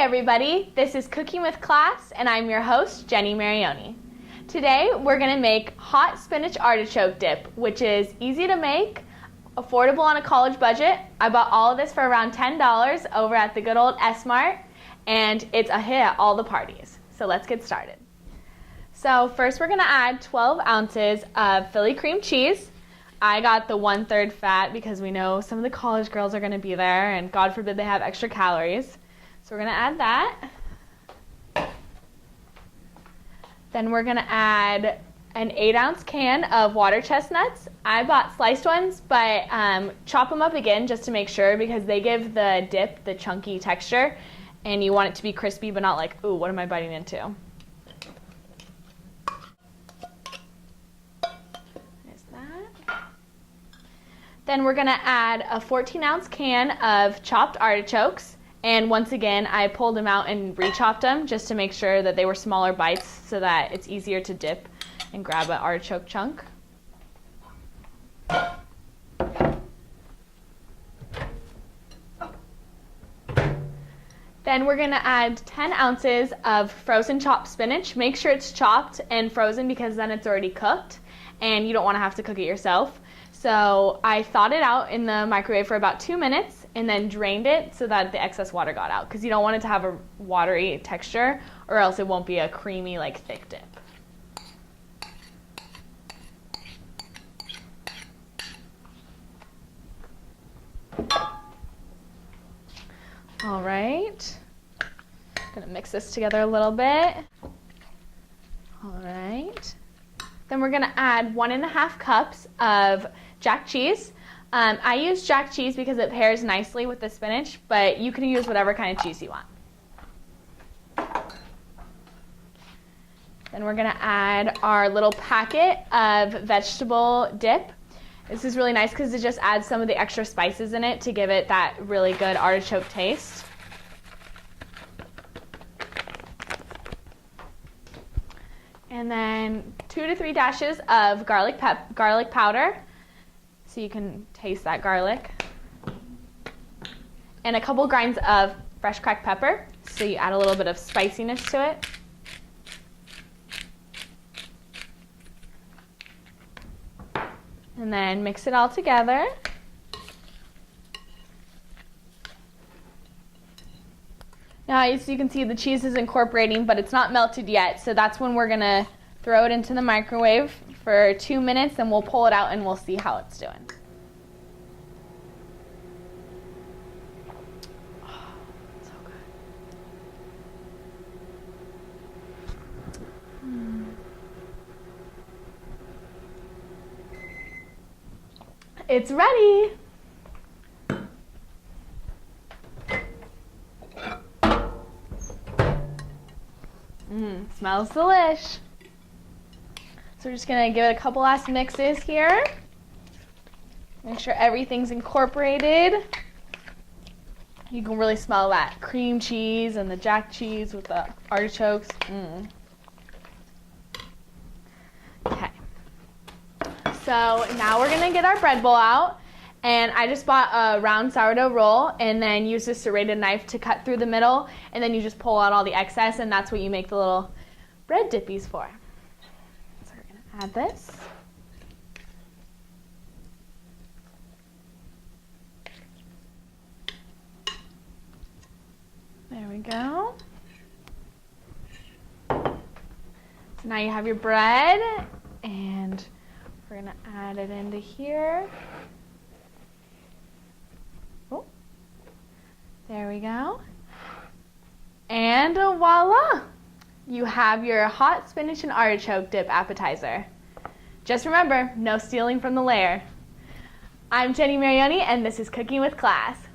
everybody, this is Cooking with Class and I'm your host, Jenny Marioni. Today we're going to make hot spinach artichoke dip, which is easy to make, affordable on a college budget. I bought all of this for around $10 over at the good old S-Mart, and it's a hit at all the parties. So let's get started. So first we're going to add 12 ounces of Philly cream cheese. I got the 1/3 fat because we know some of the college girls are going to be there and God forbid they have extra calories. So we're going to add that. Then we're going to add an 8-ounce can of water chestnuts. I bought sliced ones, but chop them up again just to make sure because they give the dip the chunky texture and you want it to be crispy but not like, ooh, what am I biting into? There's that. Then we're going to add a 14-ounce can of chopped artichokes. And once again, I pulled them out and re-chopped them just to make sure that they were smaller bites so that it's easier to dip and grab an artichoke chunk. Then we're going to add 10 ounces of frozen chopped spinach. Make sure it's chopped and frozen because then it's already cooked and you don't want to have to cook it yourself. So I thawed it out in the microwave for about 2 minutes and then drained it so that the excess water got out because you don't want it to have a watery texture or else it won't be a creamy, like thick dip. All right, gonna mix this together a little bit. All right, then we're gonna add 1.5 cups of Jack cheese. I use Jack cheese because it pairs nicely with the spinach, but you can use whatever kind of cheese you want. Then we're gonna add our little packet of vegetable dip. This is really nice because it just adds some of the extra spices in it to give it that really good artichoke taste. And then 2 to 3 dashes of garlic powder, so you can taste that garlic. And a couple grinds of fresh cracked pepper, so you add a little bit of spiciness to it. And then mix it all together. Now, as you can see, the cheese is incorporating, but it's not melted yet, so that's when we're gonna throw it into the microwave for 2 minutes, and we'll pull it out and we'll see how it's doing. Oh, so good. It's ready. Smells delish. So we're just gonna give it a couple last mixes here. Make sure everything's incorporated. You can really smell that cream cheese and the Jack cheese with the artichokes. Okay. So now we're gonna get our bread bowl out, and I just bought a round sourdough roll and then use a serrated knife to cut through the middle, and then you just pull out all the excess, and that's what you make the little bread dippies for. So we're gonna add this. There we go. So now you have your bread, and we're gonna add it into here. Oh, there we go. And voila! You have your hot spinach and artichoke dip appetizer. Just remember, no stealing from the layer. I'm Jenny Marioni, and this is Cooking with Class.